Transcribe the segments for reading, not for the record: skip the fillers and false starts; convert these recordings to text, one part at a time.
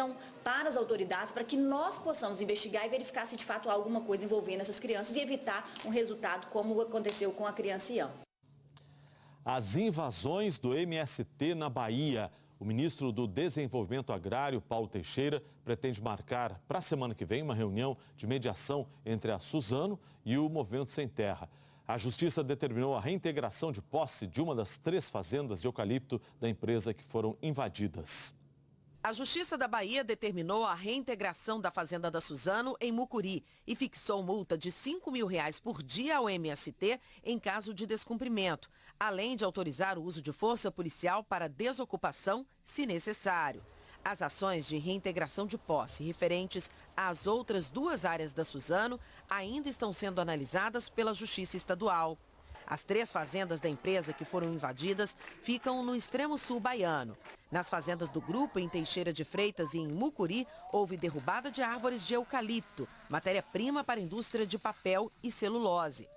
alertam para as autoridades para que nós possamos investigar e verificar se de fato há alguma coisa envolvendo essas crianças e evitar um resultado como aconteceu com a criança Ian. As invasões do MST na Bahia. O ministro do Desenvolvimento Agrário, Paulo Teixeira, pretende marcar para a semana que vem uma reunião de mediação entre a Suzano e o Movimento Sem Terra. A Justiça determinou a reintegração de posse de uma das 3 fazendas de eucalipto da empresa que foram invadidas. A Justiça da Bahia determinou a reintegração da fazenda da Suzano em Mucuri e fixou multa de R$5 mil por dia ao MST em caso de descumprimento, além de autorizar o uso de força policial para desocupação, se necessário. As ações de reintegração de posse referentes às outras 2 áreas da Suzano ainda estão sendo analisadas pela Justiça Estadual. As 3 fazendas da empresa que foram invadidas ficam no extremo sul baiano. Nas fazendas do grupo, em Teixeira de Freitas e em Mucuri, houve derrubada de árvores de eucalipto, matéria-prima para a indústria de papel e celulose.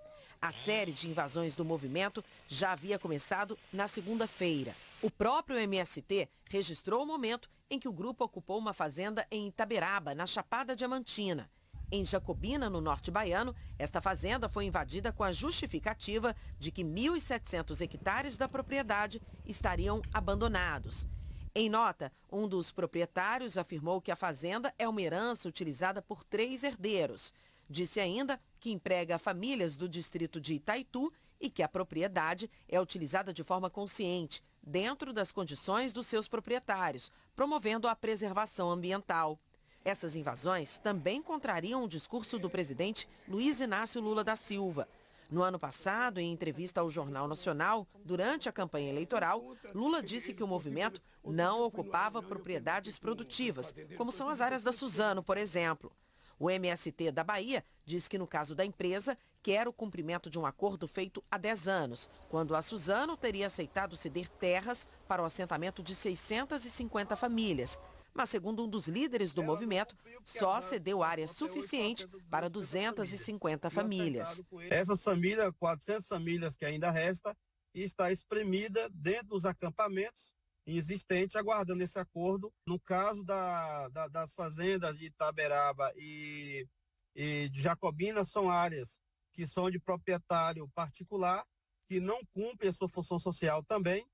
A série de invasões do movimento já havia começado na segunda-feira. O próprio MST registrou o momento em que o grupo ocupou uma fazenda em Itaberaba, na Chapada Diamantina. Em Jacobina, no norte baiano, esta fazenda foi invadida com a justificativa de que 1.700 hectares da propriedade estariam abandonados. Em nota, um dos proprietários afirmou que a fazenda é uma herança utilizada por 3 herdeiros. Disse ainda que emprega famílias do distrito de Itaitu e que a propriedade é utilizada de forma consciente, dentro das condições dos seus proprietários, promovendo a preservação ambiental. Essas invasões também contrariam o discurso do presidente Luiz Inácio Lula da Silva. No ano passado, em entrevista ao Jornal Nacional, durante a campanha eleitoral, Lula disse que o movimento não ocupava propriedades produtivas, como são as áreas da Suzano, por exemplo. O MST da Bahia diz que, no caso da empresa, quer o cumprimento de um acordo feito há 10 anos, quando a Suzano teria aceitado ceder terras para o assentamento de 650 famílias. Mas, segundo um dos líderes do movimento, só cedeu área suficiente para 250 famílias. Essas famílias, 400 famílias que ainda resta, está espremida dentro dos acampamentos existentes, aguardando esse acordo. No caso das fazendas de Itaberaba e de Jacobina, são áreas que são de proprietário particular, que não cumprem a sua função social também,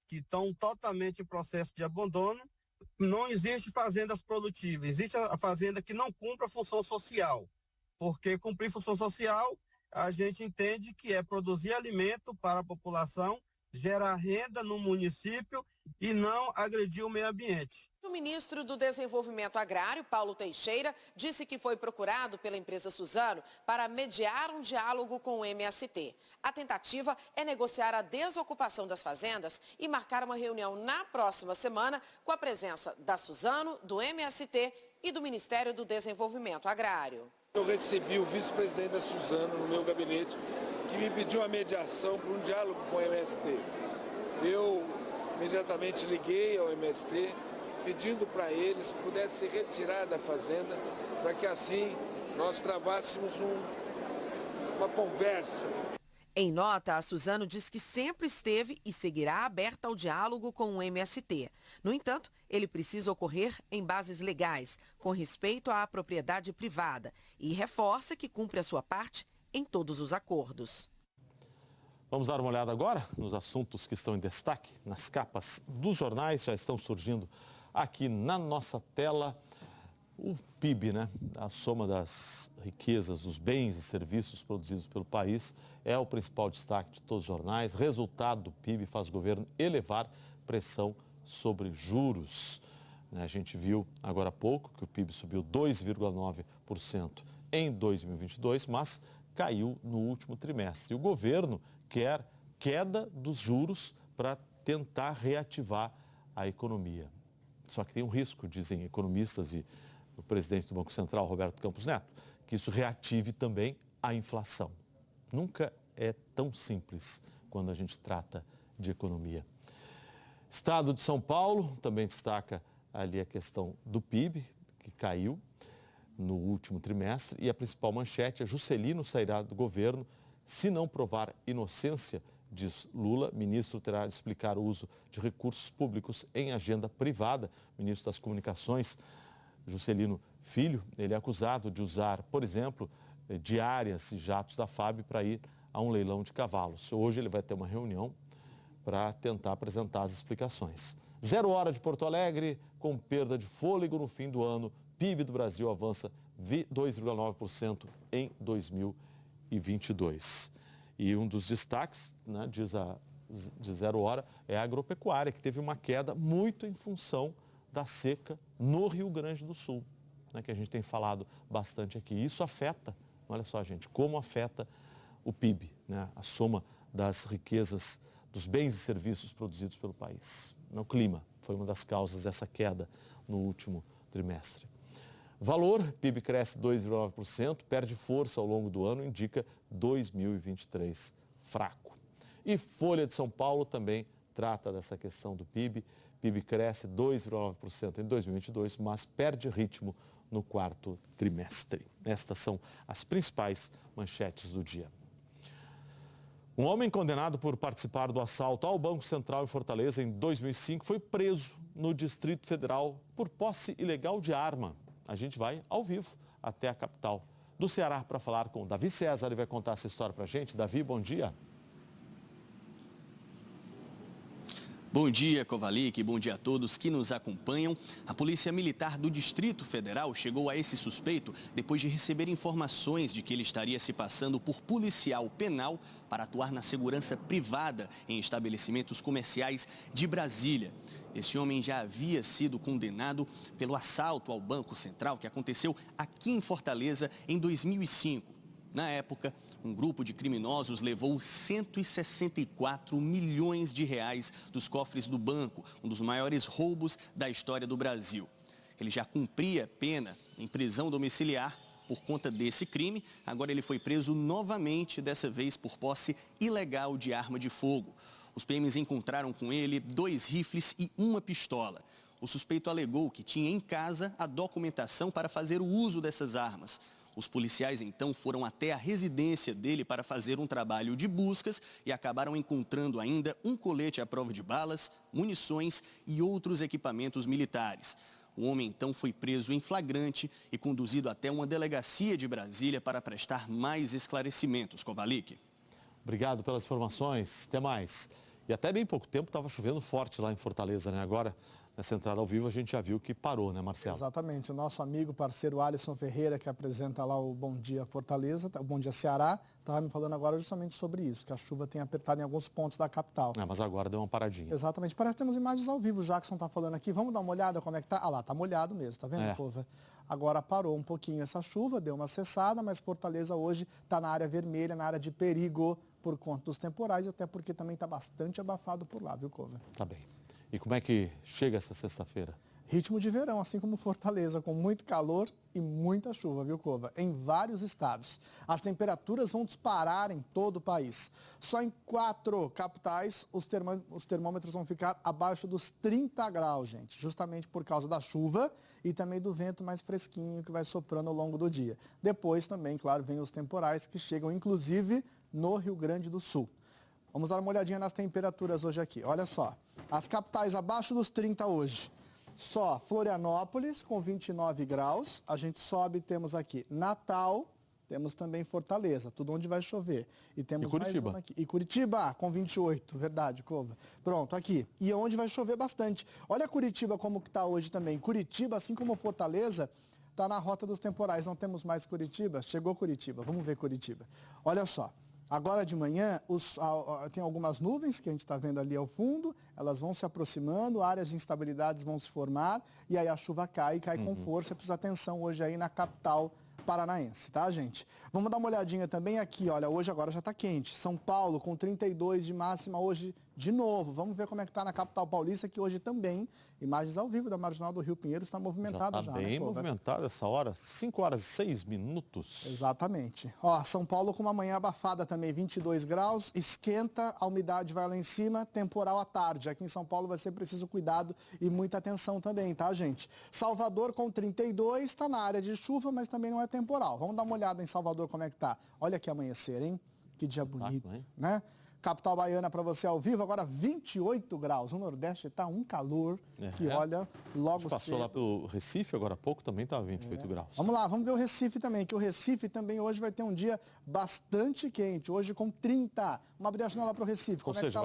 que estão totalmente em processo de abandono. Não existe fazendas produtivas, existe a fazenda que não cumpre a função social, porque cumprir função social, a gente entende que é produzir alimento para a população, gerar renda no município e não agredir o meio ambiente. O ministro do Desenvolvimento Agrário, Paulo Teixeira, disse que foi procurado pela empresa Suzano para mediar um diálogo com o MST. A tentativa é negociar a desocupação das fazendas e marcar uma reunião na próxima semana com a presença da Suzano, do MST e do Ministério do Desenvolvimento Agrário. Eu recebi o vice-presidente da Suzano no meu gabinete, que me pediu uma mediação para um diálogo com o MST. Eu imediatamente liguei ao MST, pedindo para eles que pudessem se retirar da fazenda, para que assim nós travássemos uma conversa. Em nota, a Suzano diz que sempre esteve e seguirá aberta ao diálogo com o MST. No entanto, ele precisa ocorrer em bases legais, com respeito à propriedade privada, e reforça que cumpre a sua parte em todos os acordos. Vamos dar uma olhada agora nos assuntos que estão em destaque nas capas dos jornais, já estão surgindo aqui na nossa tela. O PIB, né? A soma das riquezas, dos bens e serviços produzidos pelo país, é o principal destaque de todos os jornais. Resultado do PIB faz o governo elevar pressão sobre juros. A gente viu agora há pouco que o PIB subiu 2,9% em 2022, mas caiu no último trimestre. E o governo quer queda dos juros para tentar reativar a economia. Só que tem um risco, dizem economistas e o presidente do Banco Central, Roberto Campos Neto, que isso reative também a inflação. Nunca é tão simples quando a gente trata de economia. Estado de São Paulo também destaca ali a questão do PIB, que caiu no último trimestre, e a principal manchete é: Juscelino sairá do governo se não provar inocência Diz Lula, ministro terá de explicar o uso de recursos públicos em agenda privada. O ministro das Comunicações, Juscelino Filho, ele é acusado de usar, por exemplo, diárias e jatos da FAB para ir a um leilão de cavalos. Hoje ele vai ter uma reunião para tentar apresentar as explicações. 0 hora de Porto Alegre, com perda de fôlego no fim do ano, PIB do Brasil avança 2,9% em 2022. E um dos destaques, né, de 0 hora, é a agropecuária, que teve uma queda muito em função da seca no Rio Grande do Sul, né, que a gente tem falado bastante aqui. Isso afeta, olha só, gente, como afeta o PIB, né, a soma das riquezas, dos bens e serviços produzidos pelo país. O clima foi uma das causas dessa queda no último trimestre. Valor, PIB cresce 2,9%, perde força ao longo do ano, indica 2023 fraco. E Folha de São Paulo também trata dessa questão do PIB. PIB cresce 2,9% em 2022, mas perde ritmo no quarto trimestre. Estas são as principais manchetes do dia. Um homem condenado por participar do assalto ao Banco Central em Fortaleza em 2005 foi preso no Distrito Federal por posse ilegal de arma. A gente vai ao vivo até a capital do Ceará para falar com o Davi César. Ele vai contar essa história para a gente. Davi, bom dia. Bom dia, Kovalik. Bom dia a todos que nos acompanham. A Polícia Militar do Distrito Federal chegou a esse suspeito depois de receber informações de que ele estaria se passando por policial penal para atuar na segurança privada em estabelecimentos comerciais de Brasília. Esse homem já havia sido condenado pelo assalto ao Banco Central que aconteceu aqui em Fortaleza em 2005. Na época, um grupo de criminosos levou 164 milhões de reais dos cofres do banco, um dos maiores roubos da história do Brasil. Ele já cumpria pena em prisão domiciliar por conta desse crime. Agora ele foi preso novamente, dessa vez por posse ilegal de arma de fogo. Os PMs encontraram com ele 2 rifles e uma pistola. O suspeito alegou que tinha em casa a documentação para fazer o uso dessas armas. Os policiais, então, foram até a residência dele para fazer um trabalho de buscas e acabaram encontrando ainda um colete à prova de balas, munições e outros equipamentos militares. O homem, então, foi preso em flagrante e conduzido até uma delegacia de Brasília para prestar mais esclarecimentos. Kovalik. Obrigado pelas informações. Até mais. E até bem pouco tempo estava chovendo forte lá em Fortaleza, né? Agora, nessa entrada ao vivo, a gente já viu que parou, né, Marcelo? Exatamente. O nosso amigo, parceiro Alisson Ferreira, que apresenta lá o Bom Dia Fortaleza, o Bom Dia Ceará, estava me falando agora justamente sobre isso, que a chuva tem apertado em alguns pontos da capital. Mas agora deu uma paradinha. Exatamente. Parece que temos imagens ao vivo. O Jackson está falando aqui. Vamos dar uma olhada como é que tá? Ah lá, tá molhado mesmo, tá vendo, povo? Agora parou um pouquinho essa chuva, deu uma cessada, mas Fortaleza hoje está na área vermelha, na área de perigo por conta dos temporais, até porque também está bastante abafado por lá, viu, Cova? Tá bem. E como é que chega essa sexta-feira? Ritmo de verão, assim como Fortaleza, com muito calor e muita chuva, viu, Cova? Em vários estados. As temperaturas vão disparar em todo o país. Só em 4 capitais os termômetros vão ficar abaixo dos 30 graus, gente. Justamente por causa da chuva e também do vento mais fresquinho que vai soprando ao longo do dia. Depois também, claro, vem os temporais que chegam, inclusive, no Rio Grande do Sul. Vamos dar uma olhadinha nas temperaturas hoje aqui. Olha só, as capitais abaixo dos 30 hoje. Só Florianópolis com 29 graus. A gente sobe, temos aqui Natal, temos também Fortaleza, tudo onde vai chover. E temos Curitiba. mais uma aqui. E Curitiba com 28, verdade, Cova. Pronto, aqui. E onde vai chover bastante. Olha Curitiba como que está hoje também. Curitiba, assim como Fortaleza, está na rota dos temporais. Não temos mais Curitiba. Chegou Curitiba. Vamos ver Curitiba. Olha só. Agora de manhã, tem algumas nuvens que a gente está vendo ali ao fundo, elas vão se aproximando, áreas de instabilidades vão se formar e aí a chuva cai com força. Precisa atenção hoje aí na capital paranaense, tá, gente? Vamos dar uma olhadinha também aqui, olha, hoje agora já está quente. São Paulo com 32 de máxima hoje de novo. Vamos ver como é que está na capital paulista, que hoje também, imagens ao vivo da Marginal do Rio Pinheiro, está movimentada já. Está bem movimentada essa hora, 5 horas e 6 minutos. Exatamente. Ó, São Paulo com uma manhã abafada também, 22 graus, esquenta, a umidade vai lá em cima, temporal à tarde. Aqui em São Paulo vai ser preciso cuidado e muita atenção também, tá, gente? Salvador com 32, está na área de chuva, mas também não é temporal. Vamos dar uma olhada em Salvador como é que tá. Olha que amanhecer, hein? Que dia bonito, né? Capital baiana para você ao vivo, agora 28 graus. O Nordeste está um calor que, olha, logo passou lá pelo Recife, agora há pouco também estava 28 graus. Vamos lá, vamos ver o Recife também, que o Recife também hoje vai ter um dia bastante quente, hoje com 30. Vamos abrir a janela para o Recife, Ou seja,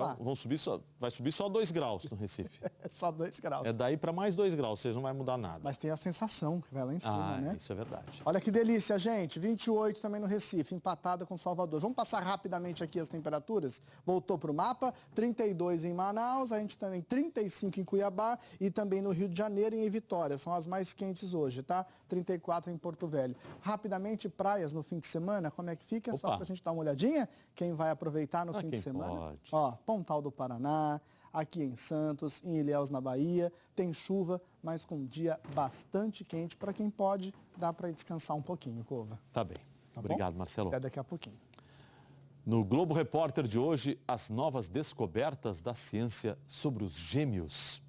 vai subir só 2 graus no Recife. É só 2 graus. É daí para mais 2 graus, ou seja, não vai mudar nada. Mas tem a sensação que vai lá em cima, né? Isso é verdade. Olha que delícia, gente. 28 também no Recife, empatada com Salvador. Vamos passar rapidamente aqui as temperaturas? Voltou para o mapa, 32 em Manaus, a gente também 35 em Cuiabá e também no Rio de Janeiro e em Vitória. São as mais quentes hoje, tá? 34 em Porto Velho. Rapidamente, praias no fim de semana, como é que fica? Opa. Só para a gente dar uma olhadinha. Quem vai aproveitar no fim de semana? Pode. Ó, Pontal do Paraná, aqui em Santos, em Ilhéus, na Bahia. Tem chuva, mas com um dia bastante quente. Para quem pode, dá para ir descansar um pouquinho, Cova. Tá bem. Tá Obrigado, bom? Marcelo. Até daqui a pouquinho. No Globo Repórter de hoje, as novas descobertas da ciência sobre os gêmeos.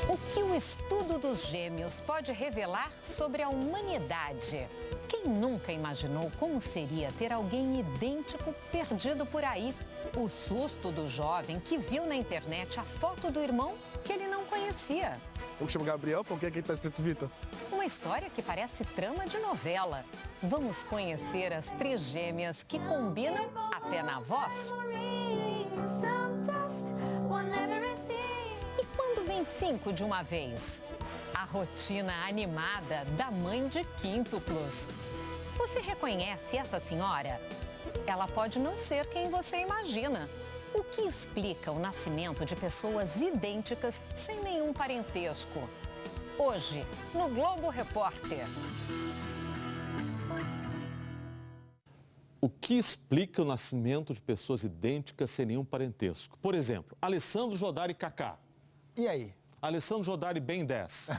O que o estudo dos gêmeos pode revelar sobre a humanidade? Quem nunca imaginou como seria ter alguém idêntico perdido por aí? O susto do jovem que viu na internet a foto do irmão que ele não conhecia. Eu chamo Gabriel, por que aqui está escrito Vitor? Uma história que parece trama de novela. Vamos conhecer as trigêmeas que combinam até na voz. E quando vem 5 de uma vez? A rotina animada da mãe de quíntuplos. Você reconhece essa senhora? Ela pode não ser quem você imagina. O que explica o nascimento de pessoas idênticas sem nenhum parentesco? Hoje, no Globo Repórter. O que explica o nascimento de pessoas idênticas sem nenhum parentesco? Por exemplo, Alessandro Jodar e Kaká. E aí? Alessandro Jodar e Ben 10.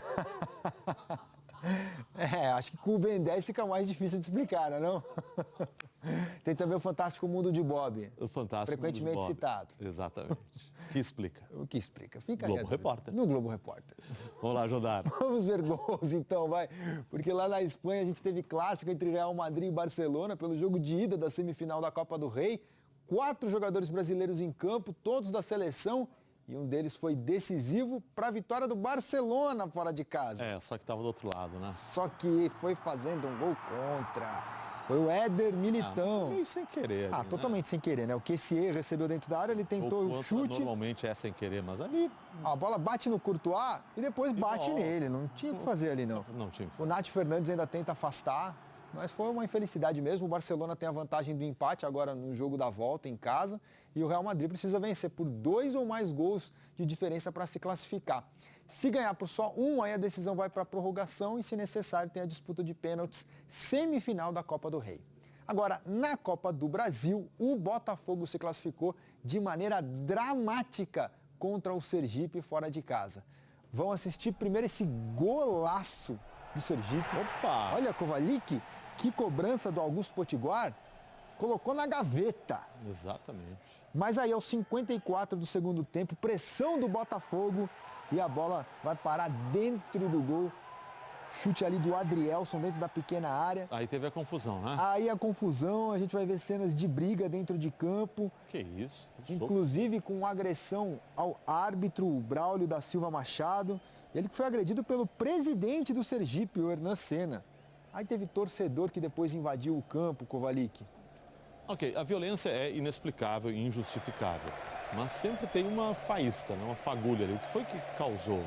Acho que com o Ben 10 fica mais difícil de explicar, não é? Tem também o Fantástico Mundo de Bob. O Fantástico frequentemente Mundo de Bob. citado. Exatamente. O que explica? O que explica? Fica Globo Repórter. No Globo Repórter. Vamos lá, Jodar. Vamos ver gols então, vai. Porque lá na Espanha a gente teve clássico entre Real Madrid e Barcelona pelo jogo de ida da semifinal da Copa do Rei. 4 jogadores brasileiros em campo, todos da seleção. E um deles foi decisivo para a vitória do Barcelona fora de casa. Só que estava do outro lado, né? Só que foi fazendo um gol contra. Foi o Éder Militão. Meio sem querer. Ali, totalmente sem querer, né? O Kessié recebeu dentro da área, ele tentou o chute. Normalmente é sem querer, mas ali... A bola bate no Courtois e depois bate nele. Não tinha o que fazer ali, não. Não tinha o que fazer. O Nath Fernandes ainda tenta afastar, mas foi uma infelicidade mesmo. O Barcelona tem a vantagem do empate agora no jogo da volta em casa. E o Real Madrid precisa vencer por 2 ou mais gols de diferença para se classificar. Se ganhar por só 1, aí a decisão vai para a prorrogação e, se necessário, tem a disputa de pênaltis semifinal da Copa do Rei. Agora, na Copa do Brasil, o Botafogo se classificou de maneira dramática contra o Sergipe fora de casa. Vão assistir primeiro esse golaço do Sergipe. Opa! Olha, Kovalik, que cobrança do Augusto Potiguar. Colocou na gaveta. Exatamente. Mas aí, aos 54 do segundo tempo, pressão do Botafogo e a bola vai parar dentro do gol. Chute ali do Adrielson dentro da pequena área. Aí teve a confusão, né? Aí a confusão, a gente vai ver cenas de briga dentro de campo. Que isso? Inclusive com agressão ao árbitro Braulio da Silva Machado. Ele que foi agredido pelo presidente do Sergipe, o Hernan Senna. Aí teve torcedor que depois invadiu o campo, Kovalik. Ok, a violência é inexplicável e injustificável, mas sempre tem uma faísca, né? Uma fagulha ali. O que foi que causou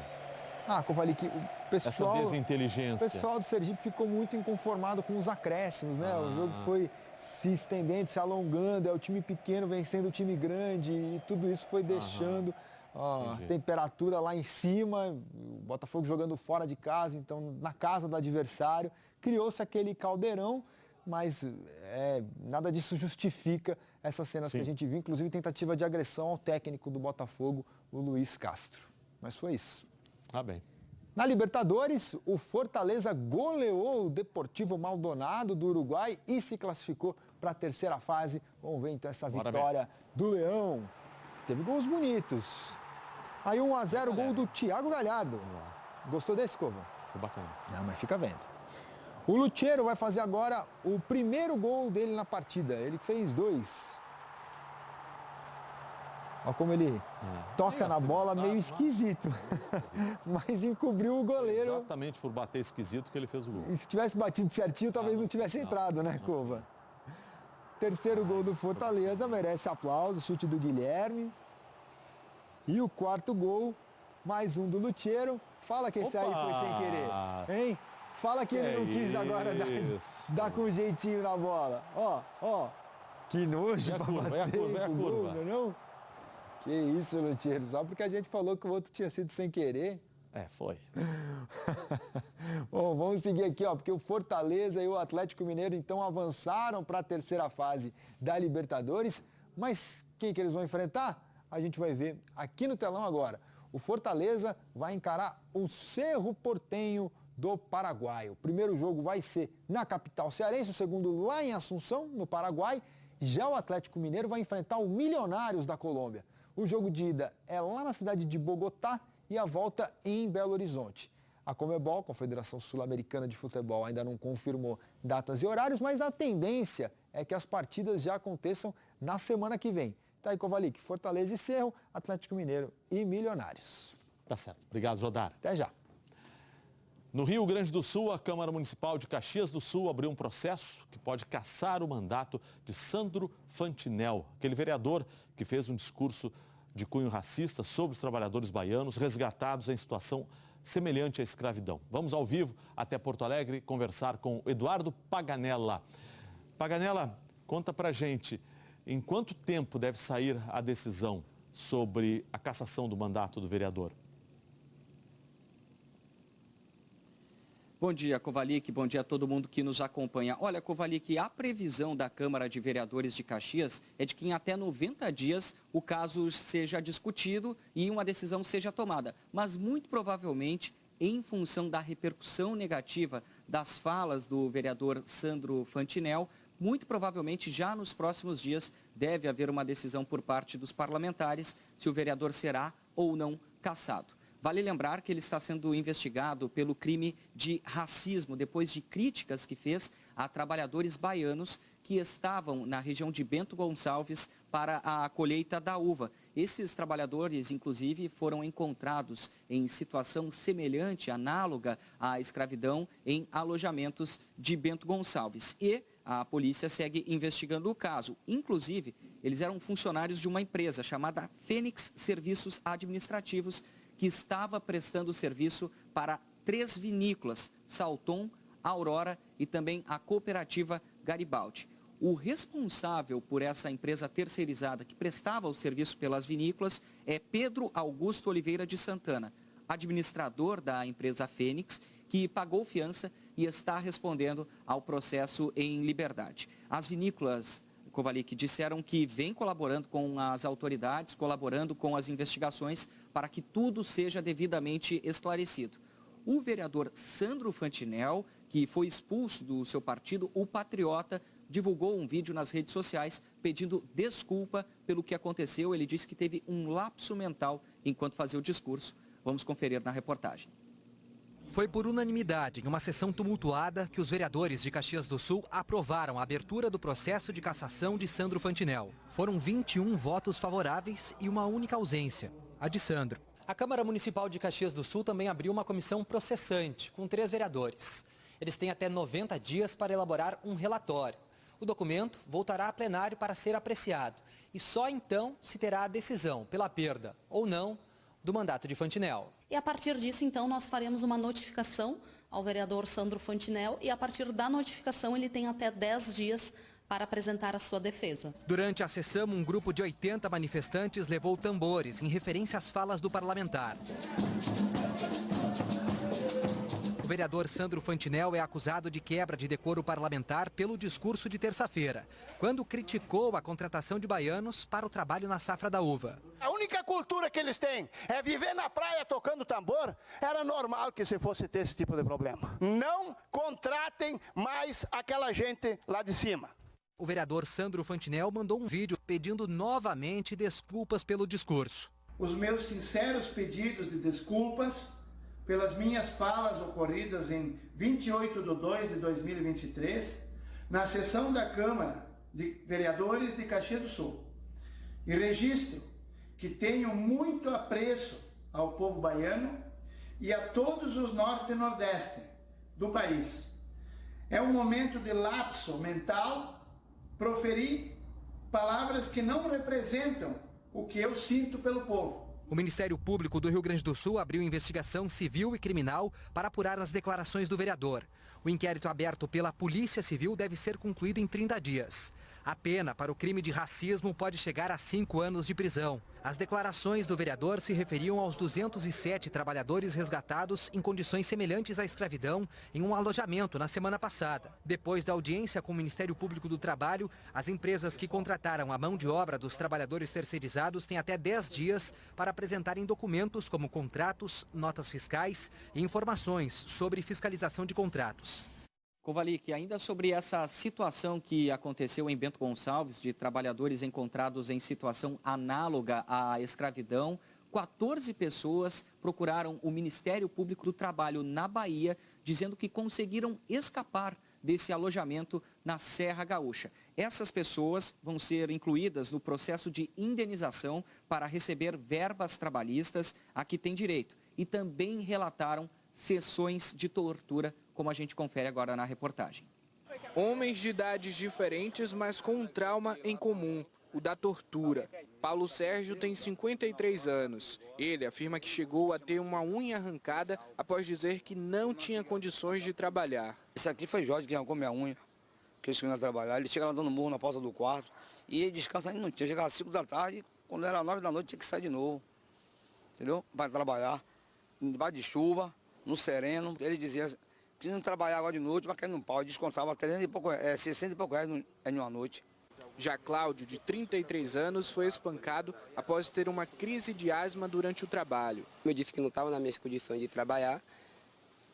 Kovalik, o pessoal... essa desinteligência? O pessoal do Sergipe ficou muito inconformado com os acréscimos, né? O jogo foi se estendendo, se alongando, é o time pequeno vencendo o time grande e tudo isso foi deixando a temperatura lá em cima, o Botafogo jogando fora de casa, então na casa do adversário, criou-se aquele caldeirão. Mas nada disso justifica essas cenas que a gente viu, inclusive tentativa de agressão ao técnico do Botafogo, o Luiz Castro. Mas foi isso. Bem. Na Libertadores, o Fortaleza goleou o Deportivo Maldonado do Uruguai e se classificou para a terceira fase. Vamos ver então essa vitória do Leão, que teve gols bonitos. Aí 1-0, gol do Thiago Galhardo. Gostou desse, Cova? Foi bacana. Não, mas fica vendo. O Lucheiro vai fazer agora o primeiro gol dele na partida. Ele fez 2. Olha como ele toca na bola meio esquisito. Mas encobriu o goleiro. Exatamente por bater esquisito que ele fez o gol. E se tivesse batido certinho, talvez não tivesse entrado, né, Cova? Terceiro gol do Fortaleza, merece aplauso, chute do Guilherme. E o quarto gol, mais um do Luthiero. Fala que esse aí foi sem querer, hein? Fala que ele não quis agora dar com jeitinho na bola. Ó, que nojo pra bater. É a curva. Não? Que isso, Luthiero, só porque a gente falou que o outro tinha sido sem querer. Foi. Bom, vamos seguir aqui, porque o Fortaleza e o Atlético Mineiro então avançaram para a terceira fase da Libertadores, mas quem que eles vão enfrentar? A gente vai ver aqui no telão agora. O Fortaleza vai encarar o Cerro Porteño do Paraguai. O primeiro jogo vai ser na capital cearense, o segundo lá em Assunção, no Paraguai. Já o Atlético Mineiro vai enfrentar o Milionários da Colômbia. O jogo de ida é lá na cidade de Bogotá e a volta em Belo Horizonte. A Conmebol, Confederação Sul-Americana de Futebol, ainda não confirmou datas e horários, mas a tendência é que as partidas já aconteçam na semana que vem. Tá aí, Kovalik, Fortaleza e Cerro, Atlético Mineiro e Milionários. Tá certo. Obrigado, Jodar. Até já. No Rio Grande do Sul, a Câmara Municipal de Caxias do Sul abriu um processo que pode cassar o mandato de Sandro Fantinel, aquele vereador que fez um discurso de cunho racista sobre os trabalhadores baianos resgatados em situação semelhante à escravidão. Vamos ao vivo até Porto Alegre conversar com Eduardo Paganella. Paganella, conta pra gente, em quanto tempo deve sair a decisão sobre a cassação do mandato do vereador? Bom dia, Kovalik. Bom dia a todo mundo que nos acompanha. Olha, Kovalik, a previsão da Câmara de Vereadores de Caxias é de que em até 90 dias o caso seja discutido e uma decisão seja tomada. Mas muito provavelmente, em função da repercussão negativa das falas do vereador Sandro Fantinel, muito provavelmente já nos próximos dias deve haver uma decisão por parte dos parlamentares se o vereador será ou não cassado. Vale lembrar que ele está sendo investigado pelo crime de racismo, depois de críticas que fez a trabalhadores baianos que estavam na região de Bento Gonçalves para a colheita da uva. Esses trabalhadores, inclusive, foram encontrados em situação semelhante, análoga à escravidão, em alojamentos de Bento Gonçalves. E a polícia segue investigando o caso. Inclusive, eles eram funcionários de uma empresa chamada Fênix Serviços Administrativos, que estava prestando serviço para 3 vinícolas, Salton, Aurora e também a cooperativa Garibaldi. O responsável por essa empresa terceirizada que prestava o serviço pelas vinícolas é Pedro Augusto Oliveira de Santana, administrador da empresa Fênix, que pagou fiança e está respondendo ao processo em liberdade. As vinícolas, Kovalik, disseram que vem colaborando com as autoridades, colaborando com as investigações para que tudo seja devidamente esclarecido. O vereador Sandro Fantinel, que foi expulso do seu partido, o Patriota, divulgou um vídeo nas redes sociais pedindo desculpa pelo que aconteceu. Ele disse que teve um lapso mental enquanto fazia o discurso. Vamos conferir na reportagem. Foi por unanimidade, em uma sessão tumultuada, que os vereadores de Caxias do Sul aprovaram a abertura do processo de cassação de Sandro Fantinel. Foram 21 votos favoráveis e uma única ausência, a de Sandro. A Câmara Municipal de Caxias do Sul também abriu uma comissão processante, com 3 vereadores. Eles têm até 90 dias para elaborar um relatório. O documento voltará a plenário para ser apreciado e só então se terá a decisão pela perda ou não do mandato de Fantinel. E a partir disso, então, nós faremos uma notificação ao vereador Sandro Fantinel e a partir da notificação ele tem até 10 dias para apresentar a sua defesa. Durante a sessão, um grupo de 80 manifestantes levou tambores em referência às falas do parlamentar. O vereador Sandro Fantinel é acusado de quebra de decoro parlamentar pelo discurso de terça-feira, quando criticou a contratação de baianos para o trabalho na safra da uva. A única cultura que eles têm é viver na praia tocando tambor. Era normal que se fosse ter esse tipo de problema. Não contratem mais aquela gente lá de cima. O vereador Sandro Fantinel mandou um vídeo pedindo novamente desculpas pelo discurso. Os meus sinceros pedidos de desculpas pelas minhas falas ocorridas em 28 de 2 de 2023, na sessão da Câmara de Vereadores de Caxias do Sul. E registro que tenho muito apreço ao povo baiano e a todos os norte e nordeste do país. É um momento de lapso mental proferir palavras que não representam o que eu sinto pelo povo. O Ministério Público do Rio Grande do Sul abriu investigação civil e criminal para apurar as declarações do vereador. O inquérito aberto pela Polícia Civil deve ser concluído em 30 dias. A pena para o crime de racismo pode chegar a 5 anos de prisão. As declarações do vereador se referiam aos 207 trabalhadores resgatados em condições semelhantes à escravidão em um alojamento na semana passada. Depois da audiência com o Ministério Público do Trabalho, as empresas que contrataram a mão de obra dos trabalhadores terceirizados têm até 10 dias para apresentarem documentos como contratos, notas fiscais e informações sobre fiscalização de contratos. Kovalik, ainda sobre essa situação que aconteceu em Bento Gonçalves, de trabalhadores encontrados em situação análoga à escravidão, 14 pessoas procuraram o Ministério Público do Trabalho na Bahia, dizendo que conseguiram escapar desse alojamento na Serra Gaúcha. Essas pessoas vão ser incluídas no processo de indenização para receber verbas trabalhistas a que têm direito. E também relataram sessões de tortura, como a gente confere agora na reportagem. Homens de idades diferentes, mas com um trauma em comum, o da tortura. Paulo Sérgio tem 53 anos. Ele afirma que chegou a ter uma unha arrancada após dizer que não tinha condições de trabalhar. Esse aqui foi Jorge que arrancou minha unha, que ele chegou a trabalhar. Ele chega lá dando murro na porta do quarto e ele descansa ainda não tinha. Chegava às 5 da tarde, quando era 9 da noite tinha que sair de novo, entendeu? Para trabalhar, debaixo de chuva, no sereno. Ele dizia que não trabalhar agora de noite, vai cair no pau. Ele descontava 60 e pouco reais em uma noite. Já Cláudio, de 33 anos, foi espancado após ter uma crise de asma durante o trabalho. Eu disse que não estava nas minhas condições de trabalhar.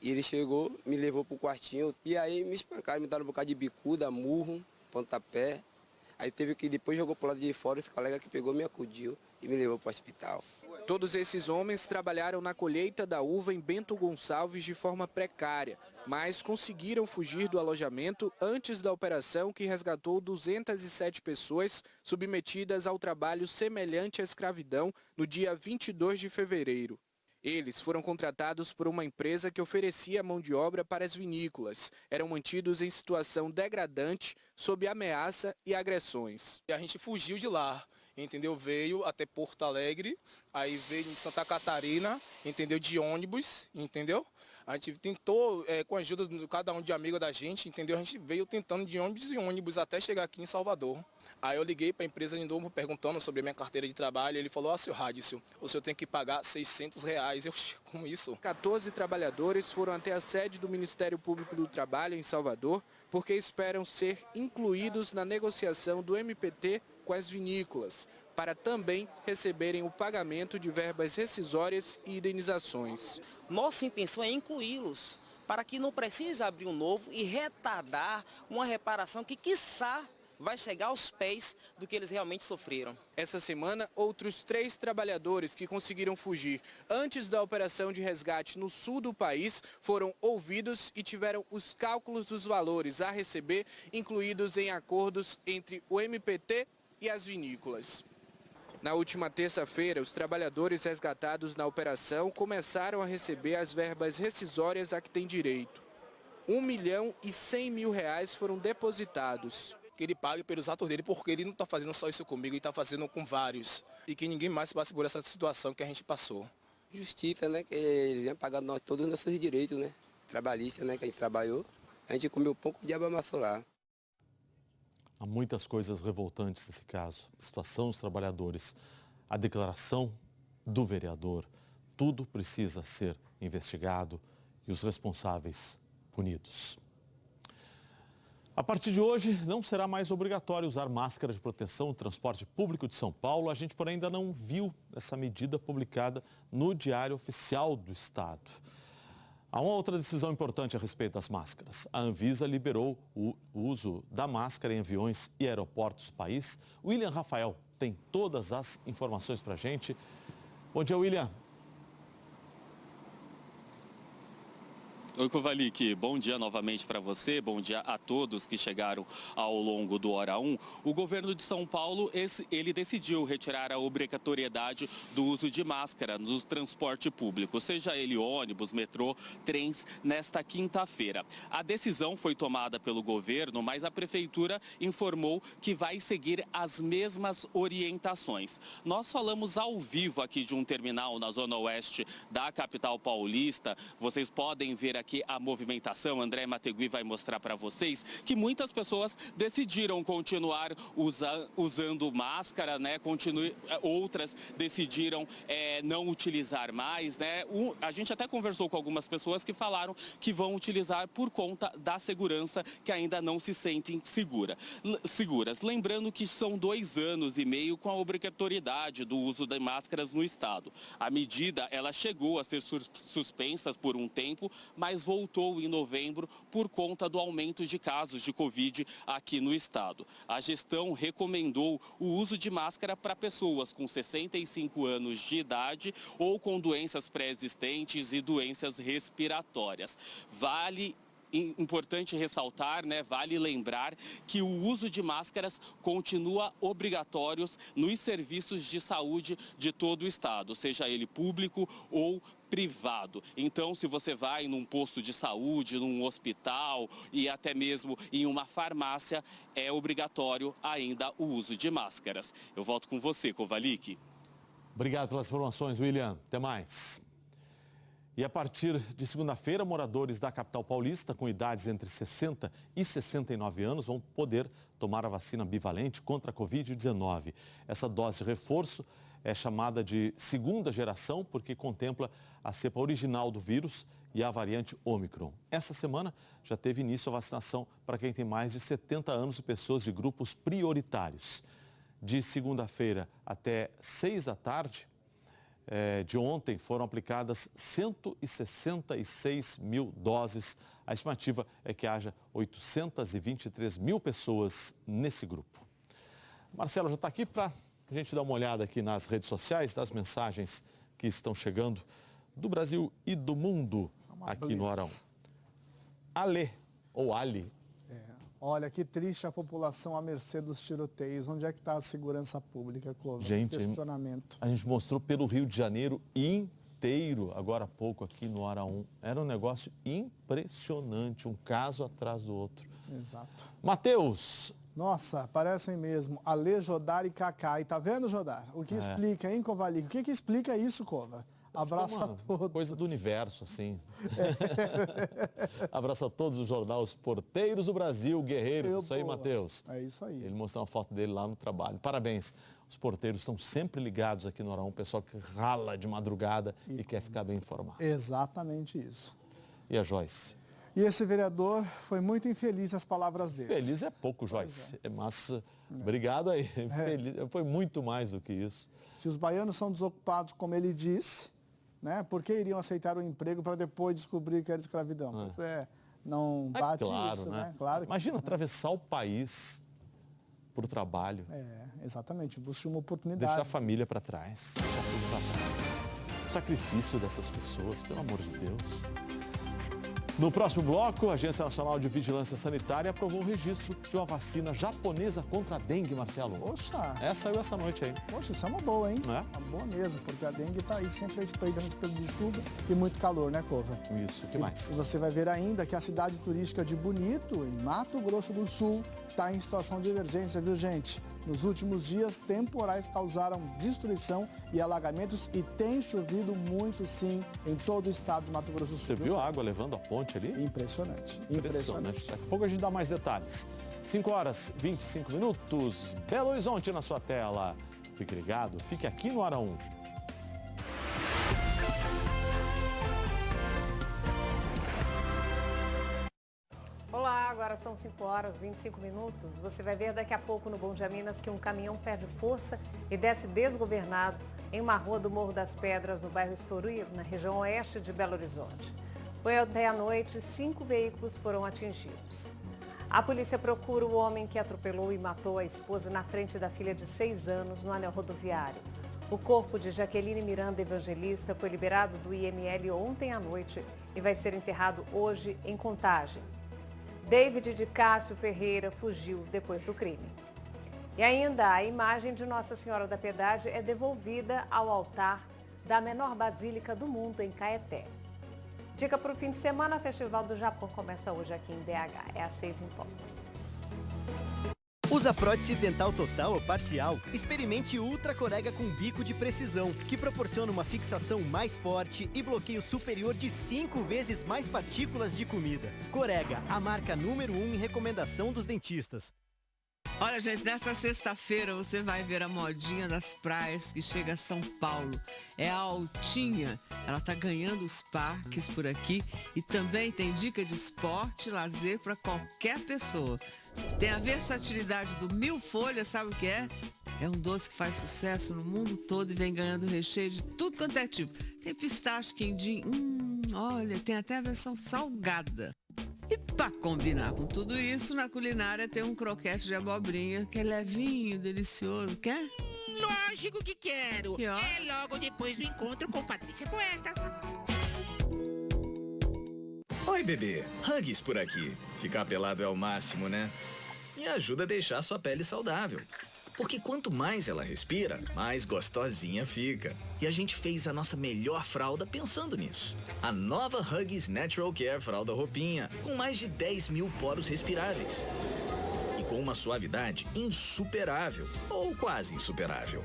E ele chegou, me levou para o quartinho. E aí me espancaram, me deram um bocado de bicuda, murro, pontapé. Aí teve que depois jogou para o lado de fora, esse colega que pegou me acudiu e me levou para o hospital. Todos esses homens trabalharam na colheita da uva em Bento Gonçalves de forma precária, mas conseguiram fugir do alojamento antes da operação que resgatou 207 pessoas submetidas ao trabalho semelhante à escravidão no dia 22 de fevereiro. Eles foram contratados por uma empresa que oferecia mão de obra para as vinícolas. Eram mantidos em situação degradante, sob ameaça e agressões. A gente fugiu de lá, entendeu? Veio até Porto Alegre, aí veio em Santa Catarina, entendeu? De ônibus, entendeu? A gente tentou, com a ajuda de cada um de amigo da gente, entendeu? A gente veio tentando de ônibus em ônibus até chegar aqui em Salvador. Aí eu liguei para a empresa de novo perguntando sobre a minha carteira de trabalho. Ele falou, seu Radisson, o senhor tem que pagar R$600. Eu, como isso? 14 trabalhadores foram até a sede do Ministério Público do Trabalho em Salvador, porque esperam ser incluídos na negociação do MPT com as vinícolas, para também receberem o pagamento de verbas rescisórias e indenizações. Nossa intenção é incluí-los, para que não precise abrir um novo e retardar uma reparação que, quiçá, vai chegar aos pés do que eles realmente sofreram. Essa semana, outros 3 trabalhadores que conseguiram fugir antes da operação de resgate no sul do país foram ouvidos e tiveram os cálculos dos valores a receber incluídos em acordos entre o MPT e as vinícolas. Na última terça-feira, os trabalhadores resgatados na operação começaram a receber as verbas rescisórias a que têm direito. R$1.100.000 foram depositados. Que ele pague pelos atos dele, porque ele não está fazendo só isso comigo, ele está fazendo com vários. E que ninguém mais passe por essa situação que a gente passou. Justiça, né? Que ele vem pagar todos os nossos direitos, né? Trabalhistas, né? Que a gente trabalhou. A gente comeu pão com o diabo amassou lá. Há muitas coisas revoltantes nesse caso. A situação dos trabalhadores, a declaração do vereador. Tudo precisa ser investigado e os responsáveis punidos. A partir de hoje, não será mais obrigatório usar máscara de proteção no transporte público de São Paulo. A gente, porém, ainda não viu essa medida publicada no Diário Oficial do Estado. Há uma outra decisão importante a respeito das máscaras. A Anvisa liberou o uso da máscara em aviões e aeroportos do país. William Rafael tem todas as informações para a gente. Bom dia, William. Oi, Kovalik, bom dia novamente para você, bom dia a todos que chegaram ao longo do Hora 1. O governo de São Paulo, ele decidiu retirar a obrigatoriedade do uso de máscara no transporte público, seja ele ônibus, metrô, trens, nesta quinta-feira. A decisão foi tomada pelo governo, mas a prefeitura informou que vai seguir as mesmas orientações. Nós falamos ao vivo aqui de um terminal na zona oeste da capital paulista. Vocês podem ver aqui a movimentação, André Mategui vai mostrar para vocês que muitas pessoas decidiram continuar usando máscara, né? Outras decidiram não utilizar mais, né? A gente até conversou com algumas pessoas que falaram que vão utilizar por conta da segurança, que ainda não se sentem seguras. Lembrando que são 2 anos e meio com a obrigatoriedade do uso de máscaras no estado. A medida, ela chegou a ser suspensa por um tempo, mas voltou em novembro por conta do aumento de casos de Covid aqui no estado. A gestão recomendou o uso de máscara para pessoas com 65 anos de idade ou com doenças pré-existentes e doenças respiratórias. Importante ressaltar, né? Vale lembrar que o uso de máscaras continua obrigatório nos serviços de saúde de todo o estado, seja ele público ou privado. Então, se você vai num posto de saúde, num hospital e até mesmo em uma farmácia, é obrigatório ainda o uso de máscaras. Eu volto com você, Kovalik. Obrigado pelas informações, William. Até mais. E a partir de segunda-feira, moradores da capital paulista com idades entre 60 e 69 anos vão poder tomar a vacina bivalente contra a Covid-19. Essa dose de reforço é chamada de segunda geração porque contempla a cepa original do vírus e a variante Ômicron. Essa semana já teve início a vacinação para quem tem mais de 70 anos e pessoas de grupos prioritários. De segunda-feira até 6 da tarde, de ontem foram aplicadas 166 mil doses. A estimativa é que haja 823 mil pessoas nesse grupo. Marcelo já está aqui para a gente dar uma olhada aqui nas redes sociais, das mensagens que estão chegando do Brasil e do mundo aqui no Hora 1. Ale, ou Ali. Olha, que triste a população à mercê dos tiroteios. Onde é que está a segurança pública, Cova? Gente, questionamento. A gente mostrou pelo Rio de Janeiro inteiro, agora há pouco aqui no Hora 1. Era um negócio impressionante, um caso atrás do outro. Exato. Matheus. Nossa, parecem mesmo. Ale, Jodar e Cacá. E tá vendo, Jodar? O que explica, hein, Kovalik? O que explica isso, Cova? Abraço a todos. Coisa do universo, assim. Abraço a todos do jornal Os Porteiros do Brasil, guerreiros. Isso aí, Matheus. É isso aí. Ele mostrou uma foto dele lá no trabalho. Parabéns. Os porteiros estão sempre ligados aqui no Hora 1, pessoal que rala de madrugada e quer ficar bem informado. Exatamente isso. E a Joyce? E esse vereador foi muito infeliz as palavras dele. Feliz é pouco, Joyce. Mas obrigado aí. Feliz, foi muito mais do que isso. Se os baianos são desocupados, como ele disse, né? Por que iriam aceitar o emprego para depois descobrir que era escravidão? Não bate claro, isso, né? Claro. Imagina atravessar o país por trabalho. Exatamente. Busque uma oportunidade. Deixar a família para trás, deixar tudo para trás. O sacrifício dessas pessoas, pelo amor de Deus. No próximo bloco, a Agência Nacional de Vigilância Sanitária aprovou o registro de uma vacina japonesa contra a dengue, Marcelo. Poxa! Saiu essa noite aí. Poxa, isso é uma boa, hein? Uma boa mesmo, porque a dengue está aí sempre à espreita nesse período de chuva e muito calor, né, Cova? Isso, o que mais? E você vai ver ainda que a cidade turística de Bonito, em Mato Grosso do Sul, está em situação de emergência, viu, gente? Nos últimos dias, temporais causaram destruição e alagamentos e tem chovido muito, sim, em todo o estado de Mato Grosso do Sul. Você viu a água levando a ponte ali? Impressionante. Daqui a pouco a gente dá mais detalhes. 5h25, Belo Horizonte na sua tela. Fique ligado, fique aqui no Hora 1. Olá, agora são 5h25. Você vai ver daqui a pouco no Bom Dia Minas que um caminhão perde força e desce desgovernado em uma rua do Morro das Pedras, no bairro Estoril, na região oeste de Belo Horizonte. Foi até a noite, 5 veículos foram atingidos. A polícia procura o homem que atropelou e matou a esposa na frente da filha de 6 anos no anel rodoviário. O corpo de Jaqueline Miranda Evangelista foi liberado do IML ontem à noite e vai ser enterrado hoje em Contagem. David de Cássio Ferreira fugiu depois do crime. E ainda a imagem de Nossa Senhora da Piedade é devolvida ao altar da menor basílica do mundo, em Caeté. Dica para o fim de semana, o Festival do Japão começa hoje aqui em BH, é às 6 em ponto. Usa prótese dental total ou parcial? Experimente Ultra Corega com bico de precisão, que proporciona uma fixação mais forte e bloqueio superior de 5 vezes mais partículas de comida. Corega, a marca número 1 em recomendação dos dentistas. Olha, gente, nessa sexta-feira você vai ver a modinha das praias que chega a São Paulo. É a Altinha. Ela tá ganhando os parques por aqui e também tem dica de esporte e lazer para qualquer pessoa. Tem a versatilidade do Mil Folhas, sabe o que é? É um doce que faz sucesso no mundo todo e vem ganhando recheio de tudo quanto é tipo. Tem pistache, quindim, olha, tem até a versão salgada. E para combinar com tudo isso, na culinária tem um croquete de abobrinha que é levinho, delicioso. Quer? Lógico que quero. É logo depois do encontro com Patrícia Poeta. Oi, bebê. Huggies por aqui. Ficar pelado é o máximo, né? E ajuda a deixar sua pele saudável. Porque quanto mais ela respira, mais gostosinha fica. E a gente fez a nossa melhor fralda pensando nisso. A nova Huggies Natural Care Fralda Roupinha, com mais de 10 mil poros respiráveis. E com uma suavidade insuperável, ou quase insuperável.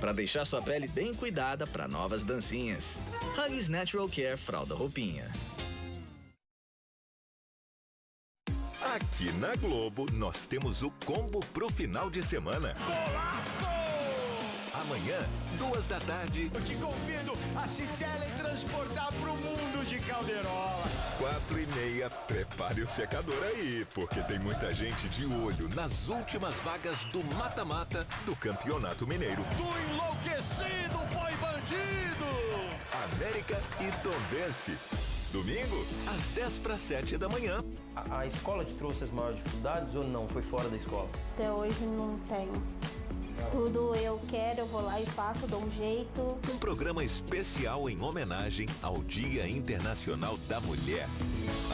Para deixar sua pele bem cuidada para novas dancinhas. Huggies Natural Care Fralda Roupinha. Aqui na Globo, nós temos o combo pro final de semana. Golaço! Amanhã, 14h. Eu te convido a se teletransportar pro mundo de Calderola. 4h30, prepare o secador aí, porque tem muita gente de olho nas últimas vagas do mata-mata do Campeonato Mineiro. Do enlouquecido boi bandido! América e Tombense. Domingo, às 6:50 da manhã. A escola te trouxe as maiores dificuldades ou não? Foi fora da escola? Até hoje não tenho. Tudo eu quero, eu vou lá e faço, dou um jeito. Um programa especial em homenagem ao Dia Internacional da Mulher.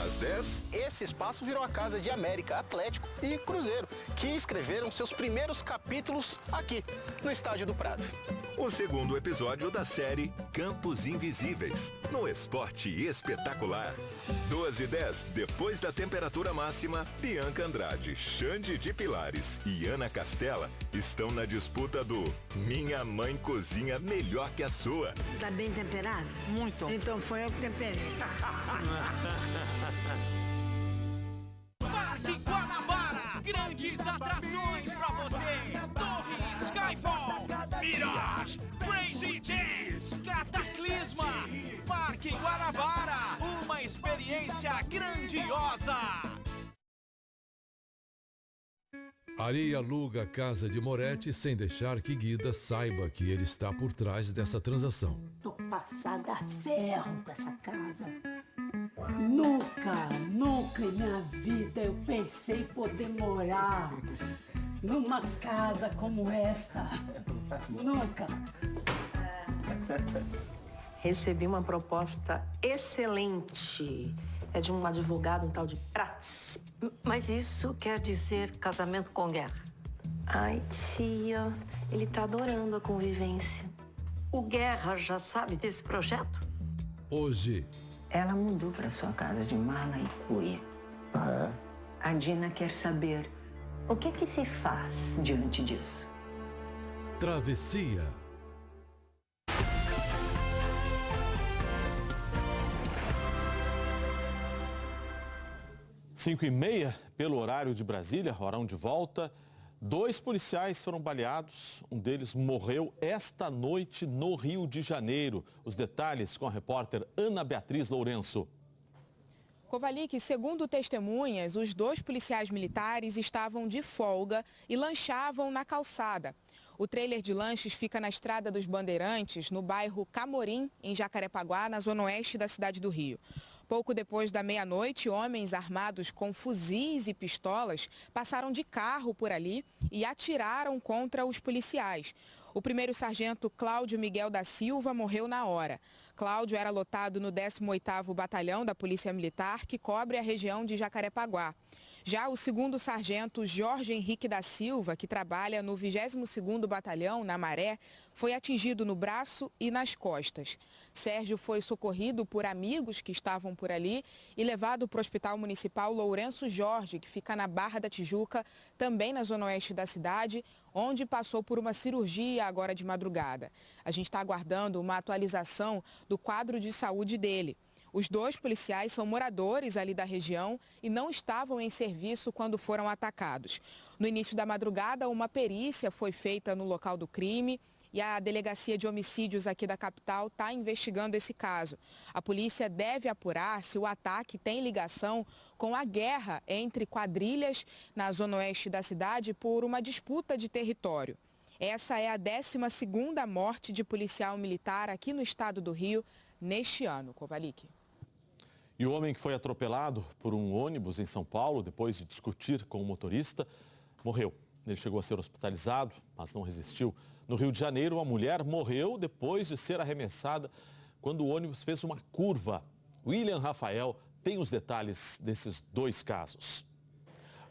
Às 10. Esse espaço virou a casa de América, Atlético e Cruzeiro, que escreveram seus primeiros capítulos aqui, no Estádio do Prado. O segundo episódio da série Campos Invisíveis, no Esporte Espetacular. 12h10, depois da temperatura máxima, Bianca Andrade, Xande de Pilares e Ana Castela estão na disputa do Minha Mãe Cozinha Melhor que a Sua. Tá bem temperado? Muito. Então foi eu que temperei. Parque Guanabara, grandes atrações pra você. Torre Skyfall, Mirage, Crazy Dance, Cataclisma. Parque Guanabara, uma experiência grandiosa. Ari aluga a casa de Moretti sem deixar que Guida saiba que ele está por trás dessa transação. Tô passada a ferro com essa casa. Nunca em minha vida eu pensei poder morar numa casa como essa. Nunca. Recebi uma proposta excelente. É de um advogado, um tal de Prats. Mas isso quer dizer casamento com guerra? Ai, tia, ele tá adorando a convivência. O Guerra já sabe desse projeto? Hoje. Ela mudou para sua casa de mala e cuia. Ah, A Dina quer saber o que se faz diante disso. Travessia. É 5h30, pelo horário de Brasília, horão de volta. 2 policiais foram baleados, um deles morreu esta noite no Rio de Janeiro. Os detalhes com a repórter Ana Beatriz Lourenço. Kovalik, segundo testemunhas, os 2 policiais militares estavam de folga e lanchavam na calçada. O trailer de lanches fica na Estrada dos Bandeirantes, no bairro Camorim, em Jacarepaguá, na zona oeste da cidade do Rio. Pouco depois da meia-noite, homens armados com fuzis e pistolas passaram de carro por ali e atiraram contra os policiais. O primeiro sargento Cláudio Miguel da Silva morreu na hora. Cláudio era lotado no 18º Batalhão da Polícia Militar, que cobre a região de Jacarepaguá. Já o 2º Sargento Jorge Henrique da Silva, que trabalha no 22º Batalhão, na Maré, foi atingido no braço e nas costas. Sérgio foi socorrido por amigos que estavam por ali e levado para o Hospital Municipal Lourenço Jorge, que fica na Barra da Tijuca, também na zona oeste da cidade, onde passou por uma cirurgia agora de madrugada. A gente está aguardando uma atualização do quadro de saúde dele. Os 2 policiais são moradores ali da região e não estavam em serviço quando foram atacados. No início da madrugada, uma perícia foi feita no local do crime e a Delegacia de Homicídios aqui da capital está investigando esse caso. A polícia deve apurar se o ataque tem ligação com a guerra entre quadrilhas na zona oeste da cidade por uma disputa de território. Essa é a 12ª morte de policial militar aqui no estado do Rio neste ano, Kovalik. E o homem que foi atropelado por um ônibus em São Paulo, depois de discutir com o motorista, morreu. Ele chegou a ser hospitalizado, mas não resistiu. No Rio de Janeiro, uma mulher morreu depois de ser arremessada quando o ônibus fez uma curva. William Rafael tem os detalhes desses 2 casos.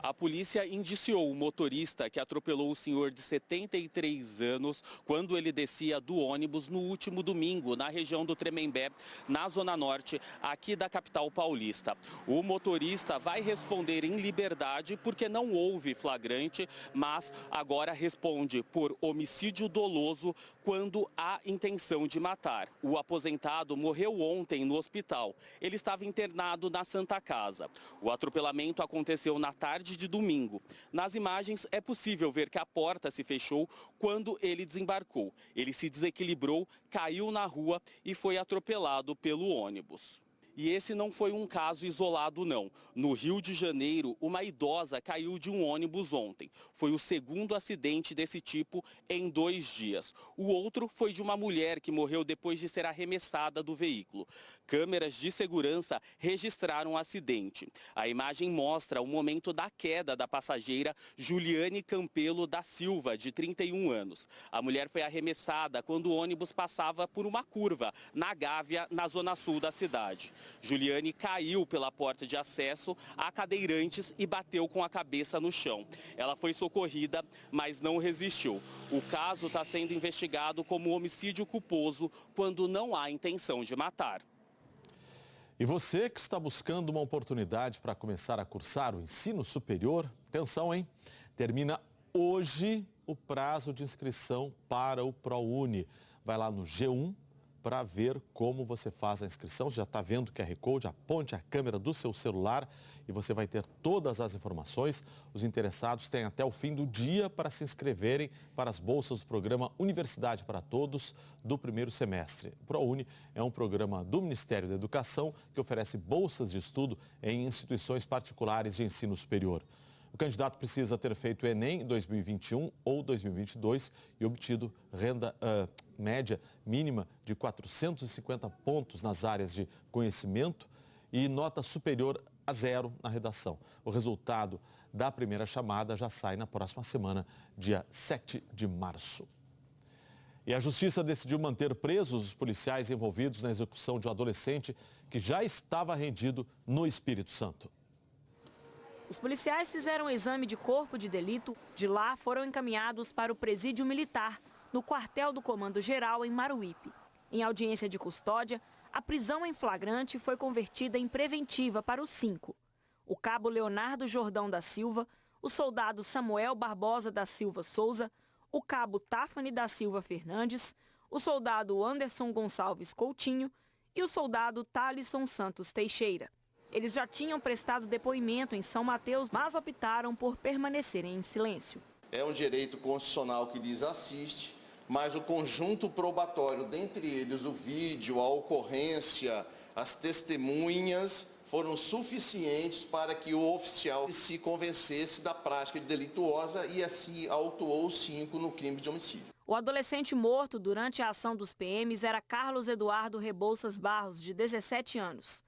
A polícia indiciou o motorista que atropelou o senhor de 73 anos quando ele descia do ônibus no último domingo, na região do Tremembé, na zona norte, aqui da capital paulista. O motorista vai responder em liberdade porque não houve flagrante, mas agora responde por homicídio doloso quando há intenção de matar. O aposentado morreu ontem no hospital. Ele estava internado na Santa Casa. O atropelamento aconteceu na tarde de domingo. Nas imagens é possível ver que a porta se fechou quando ele desembarcou. Ele se desequilibrou, caiu na rua e foi atropelado pelo ônibus. E esse não foi um caso isolado, não. No Rio de Janeiro, uma idosa caiu de um ônibus ontem. Foi o 2º acidente desse tipo em 2 dias. O outro foi de uma mulher que morreu depois de ser arremessada do veículo. Câmeras de segurança registraram o acidente. A imagem mostra o momento da queda da passageira Juliane Campelo da Silva, de 31 anos. A mulher foi arremessada quando o ônibus passava por uma curva na Gávea, na zona sul da cidade. Juliane caiu pela porta de acesso a cadeirantes e bateu com a cabeça no chão. Ela foi socorrida, mas não resistiu. O caso está sendo investigado como homicídio culposo quando não há intenção de matar. E você que está buscando uma oportunidade para começar a cursar o ensino superior, atenção, hein? Termina hoje o prazo de inscrição para o ProUni. Vai lá no G1 para ver como você faz a inscrição. Já está vendo o QR Code, aponte a câmera do seu celular e você vai ter todas as informações. Os interessados têm até o fim do dia para se inscreverem para as bolsas do programa Universidade para Todos do primeiro semestre. O ProUni é um programa do Ministério da Educação que oferece bolsas de estudo em instituições particulares de ensino superior. O candidato precisa ter feito o Enem em 2021 ou 2022 e obtido renda média mínima de 450 pontos nas áreas de conhecimento e nota superior a 0 na redação. O resultado da primeira chamada já sai na próxima semana, dia 7 de março. E a Justiça decidiu manter presos os policiais envolvidos na execução de um adolescente que já estava rendido no Espírito Santo. Os policiais fizeram um exame de corpo de delito. De lá, foram encaminhados para o presídio militar, no quartel do Comando Geral, em Maruípe. Em audiência de custódia, a prisão em flagrante foi convertida em preventiva para os 5. O cabo Leonardo Jordão da Silva, o soldado Samuel Barbosa da Silva Souza, o cabo Tafani da Silva Fernandes, o soldado Anderson Gonçalves Coutinho e o soldado Thalisson Santos Teixeira. Eles já tinham prestado depoimento em São Mateus, mas optaram por permanecerem em silêncio. É um direito constitucional que lhes assiste, mas o conjunto probatório, dentre eles o vídeo, a ocorrência, as testemunhas, foram suficientes para que o oficial se convencesse da prática delituosa e assim autuou os 5 no crime de homicídio. O adolescente morto durante a ação dos PMs era Carlos Eduardo Rebouças Barros, de 17 anos.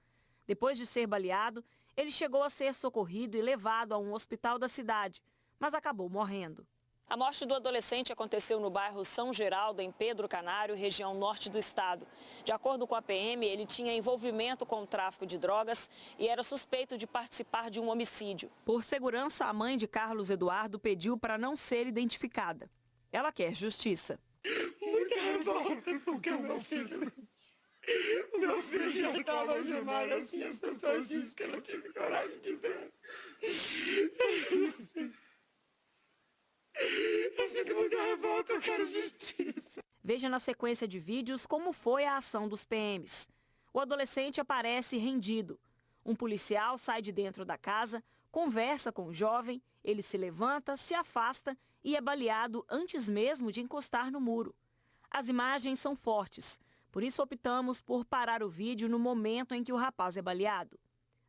Depois de ser baleado, ele chegou a ser socorrido e levado a um hospital da cidade, mas acabou morrendo. A morte do adolescente aconteceu no bairro São Geraldo, em Pedro Canário, região norte do estado. De acordo com a PM, ele tinha envolvimento com o tráfico de drogas e era suspeito de participar de um homicídio. Por segurança, a mãe de Carlos Eduardo pediu para não ser identificada. Ela quer justiça. Muita revolta, porque o meu filho já estava algemado assim, as pessoas dizem que eu não tive coragem de ver. Eu sinto muita revolta, eu quero justiça. Veja na sequência de vídeos como foi a ação dos PMs. O adolescente aparece rendido. Um policial sai de dentro da casa, conversa com o jovem, ele se levanta, se afasta e é baleado antes mesmo de encostar no muro. As imagens são fortes, por isso optamos por parar o vídeo no momento em que o rapaz é baleado.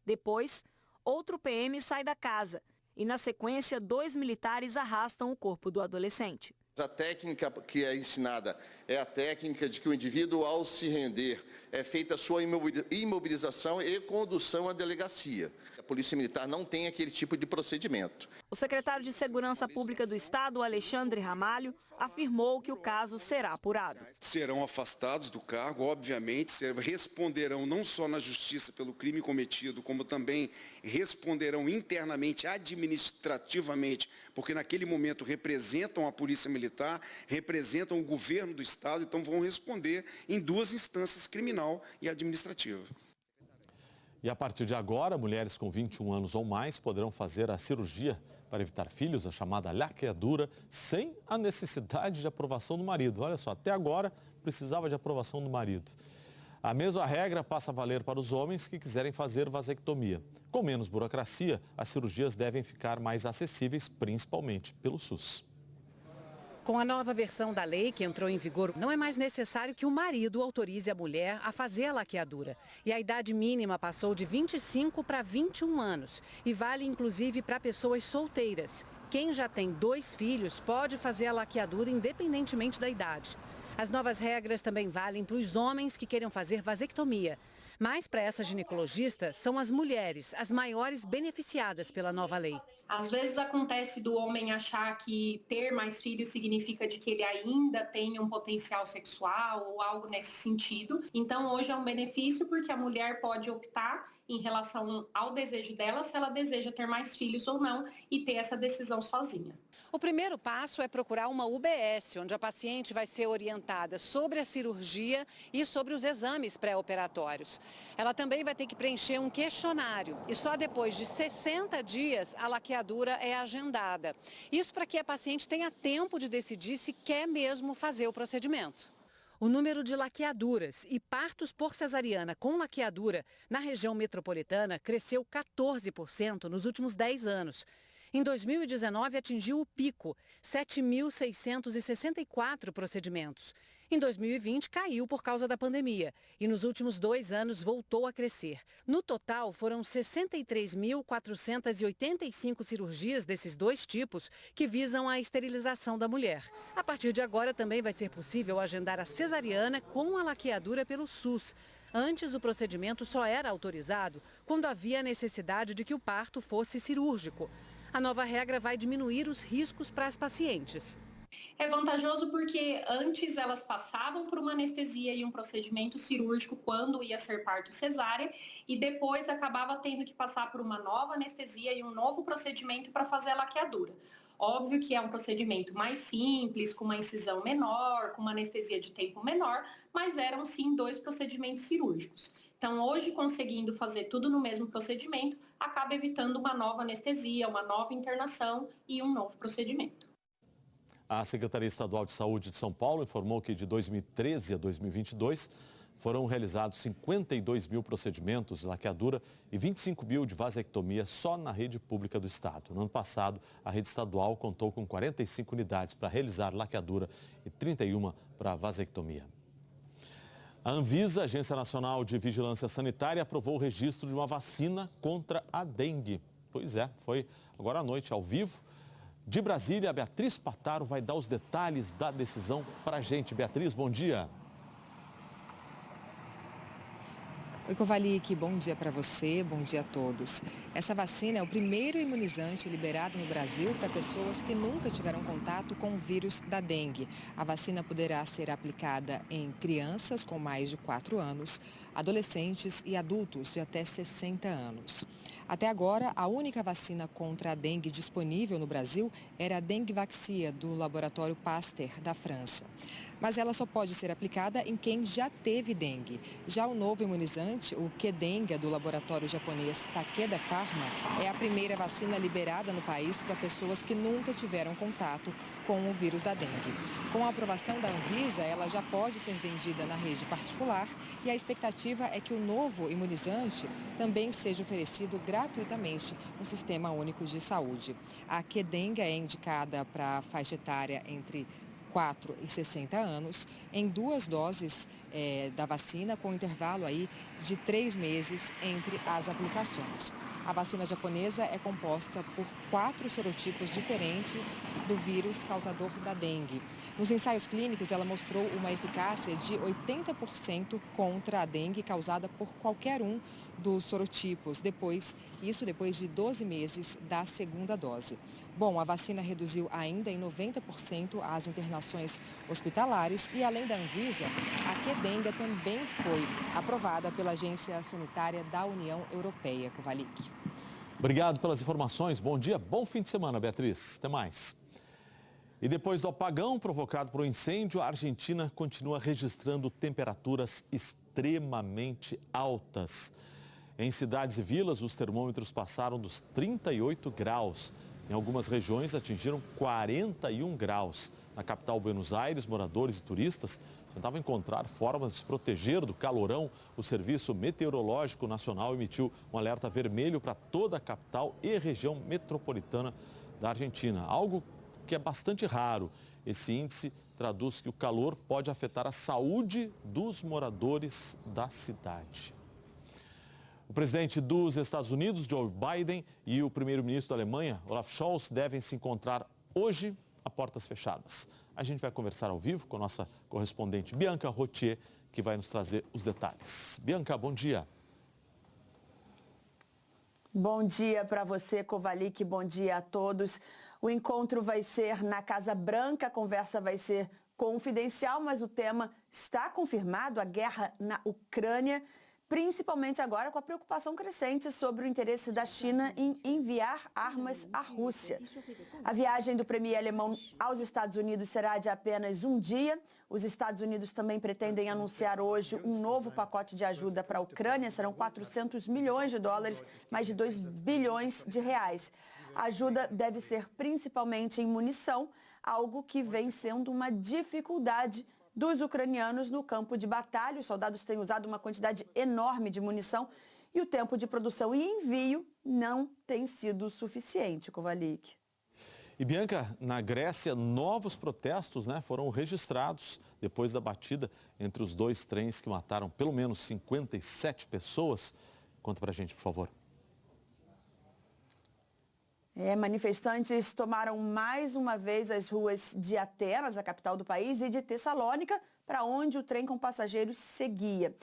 Depois, outro PM sai da casa e, na sequência, 2 militares arrastam o corpo do adolescente. A técnica que é ensinada é a técnica de que o indivíduo, ao se render, é feita a sua imobilização e condução à delegacia. A Polícia Militar não tem aquele tipo de procedimento. O secretário de Segurança Pública do Estado, Alexandre Ramalho, afirmou que o caso será apurado. Serão afastados do cargo, obviamente, responderão não só na justiça pelo crime cometido, como também responderão internamente, administrativamente, porque naquele momento representam a Polícia Militar, representam o governo do Estado, então vão responder em 2 instâncias, criminal e administrativa. E a partir de agora, mulheres com 21 anos ou mais poderão fazer a cirurgia para evitar filhos, a chamada laqueadura, sem a necessidade de aprovação do marido. Olha só, até agora precisava de aprovação do marido. A mesma regra passa a valer para os homens que quiserem fazer vasectomia. Com menos burocracia, as cirurgias devem ficar mais acessíveis, principalmente pelo SUS. Com a nova versão da lei que entrou em vigor, não é mais necessário que o marido autorize a mulher a fazer a laqueadura. E a idade mínima passou de 25 para 21 anos e vale inclusive para pessoas solteiras. Quem já tem 2 filhos pode fazer a laqueadura independentemente da idade. As novas regras também valem para os homens que queiram fazer vasectomia. Mas para essa ginecologista, são as mulheres as maiores beneficiadas pela nova lei. Às vezes acontece do homem achar que ter mais filhos significa de que ele ainda tem um potencial sexual ou algo nesse sentido. Então hoje é um benefício porque a mulher pode optar em relação ao desejo dela, se ela deseja ter mais filhos ou não e ter essa decisão sozinha. O primeiro passo é procurar uma UBS, onde a paciente vai ser orientada sobre a cirurgia e sobre os exames pré-operatórios. Ela também vai ter que preencher um questionário e só depois de 60 dias a laqueadura é agendada. Isso para que a paciente tenha tempo de decidir se quer mesmo fazer o procedimento. O número de laqueaduras e partos por cesariana com laqueadura na região metropolitana cresceu 14% nos últimos 10 anos. Em 2019, atingiu o pico, 7.664 procedimentos. Em 2020, caiu por causa da pandemia e nos últimos 2 anos voltou a crescer. No total, foram 63.485 cirurgias desses 2 tipos que visam a esterilização da mulher. A partir de agora, também vai ser possível agendar a cesariana com a laqueadura pelo SUS. Antes, o procedimento só era autorizado quando havia a necessidade de que o parto fosse cirúrgico. A nova regra vai diminuir os riscos para as pacientes. É vantajoso porque antes elas passavam por uma anestesia e um procedimento cirúrgico quando ia ser parto cesárea e depois acabava tendo que passar por uma nova anestesia e um novo procedimento para fazer a laqueadura. Óbvio que é um procedimento mais simples, com uma incisão menor, com uma anestesia de tempo menor, mas eram sim 2 procedimentos cirúrgicos. Então, hoje, conseguindo fazer tudo no mesmo procedimento, acaba evitando uma nova anestesia, uma nova internação e um novo procedimento. A Secretaria Estadual de Saúde de São Paulo informou que de 2013 a 2022 foram realizados 52 mil procedimentos de laqueadura e 25 mil de vasectomia só na rede pública do estado. No ano passado, a rede estadual contou com 45 unidades para realizar laqueadura e 31 para vasectomia. A Anvisa, Agência Nacional de Vigilância Sanitária, aprovou o registro de uma vacina contra a dengue. Pois é, foi agora à noite, ao vivo. De Brasília, a Beatriz Pataro vai dar os detalhes da decisão para a gente. Beatriz, bom dia. Oi, Kovalik, bom dia para você, bom dia a todos. Essa vacina é o primeiro imunizante liberado no Brasil para pessoas que nunca tiveram contato com o vírus da dengue. A vacina poderá ser aplicada em crianças com mais de 4 anos, adolescentes e adultos de até 60 anos. Até agora, a única vacina contra a dengue disponível no Brasil era a Dengvaxia, do laboratório Pasteur, da França. Mas ela só pode ser aplicada em quem já teve dengue. Já o novo imunizante, o Qdenga, do laboratório japonês Takeda Pharma, é a primeira vacina liberada no país para pessoas que nunca tiveram contato com o vírus da dengue. Com a aprovação da Anvisa, ela já pode ser vendida na rede particular e a expectativa é que o novo imunizante também seja oferecido gratuitamente no Sistema Único de Saúde. A Qdenga é indicada para a faixa etária entre 4 e 60 anos, em 2 doses da vacina, com intervalo aí de 3 meses entre as aplicações. A vacina japonesa é composta por 4 serotipos diferentes do vírus causador da dengue. Nos ensaios clínicos, ela mostrou uma eficácia de 80% contra a dengue causada por qualquer um dos sorotipos, depois de 12 meses da segunda dose. Bom, a vacina reduziu ainda em 90% as internações hospitalares e, além da Anvisa, a Qdenga também foi aprovada pela Agência Sanitária da União Europeia. Kovalik. Obrigado pelas informações. Bom dia, bom fim de semana, Beatriz. Até mais. E depois do apagão provocado por um incêndio, a Argentina continua registrando temperaturas extremamente altas. Em cidades e vilas, os termômetros passaram dos 38 graus. Em algumas regiões, atingiram 41 graus. Na capital Buenos Aires, moradores e turistas tentavam encontrar formas de se proteger do calorão. O Serviço Meteorológico Nacional emitiu um alerta vermelho para toda a capital e região metropolitana da Argentina. Algo que é bastante raro. Esse índice traduz que o calor pode afetar a saúde dos moradores da cidade. O presidente dos Estados Unidos, Joe Biden, e o primeiro-ministro da Alemanha, Olaf Scholz, devem se encontrar hoje a portas fechadas. A gente vai conversar ao vivo com a nossa correspondente Bianca Rotier, que vai nos trazer os detalhes. Bianca, bom dia. Bom dia para você, Kovalik, bom dia a todos. O encontro vai ser na Casa Branca, a conversa vai ser confidencial, mas o tema está confirmado, a guerra na Ucrânia, principalmente agora com a preocupação crescente sobre o interesse da China em enviar armas à Rússia. A viagem do premier alemão aos Estados Unidos será de apenas um dia. Os Estados Unidos também pretendem anunciar hoje um novo pacote de ajuda para a Ucrânia. Serão 400 milhões de dólares, mais de 2 bilhões de reais. A ajuda deve ser principalmente em munição, algo que vem sendo uma dificuldade dos ucranianos no campo de batalha. Os soldados têm usado uma quantidade enorme de munição e o tempo de produção e envio não tem sido suficiente, Kovalik. E Bianca, na Grécia, novos protestos foram registrados depois da batida entre os 2 trens que mataram pelo menos 57 pessoas. Conta pra gente, por favor. Manifestantes tomaram mais uma vez as ruas de Atenas, a capital do país, e de Tessalônica, para onde o trem com passageiros seguia.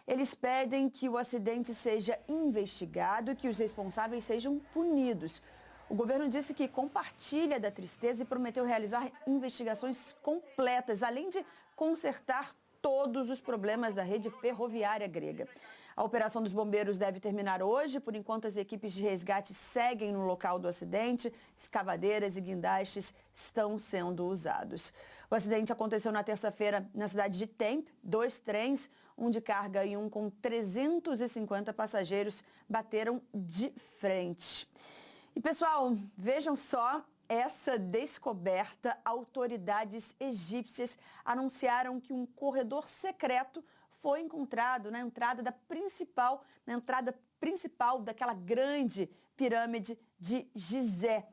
Eles pedem que o acidente seja investigado e que os responsáveis sejam punidos. O governo disse que compartilha da tristeza e prometeu realizar investigações completas, além de consertar todos os problemas da rede ferroviária grega. A operação dos bombeiros deve terminar hoje. Por enquanto, as equipes de resgate seguem no local do acidente. Escavadeiras e guindastes estão sendo usados. O acidente aconteceu na terça-feira na cidade de Tempe. 2 trens, um de carga e um com 350 passageiros, bateram de frente. E, pessoal, vejam só essa descoberta. Autoridades egípcias anunciaram que um corredor secreto foi encontrado na entrada principal daquela grande pirâmide de Gizé.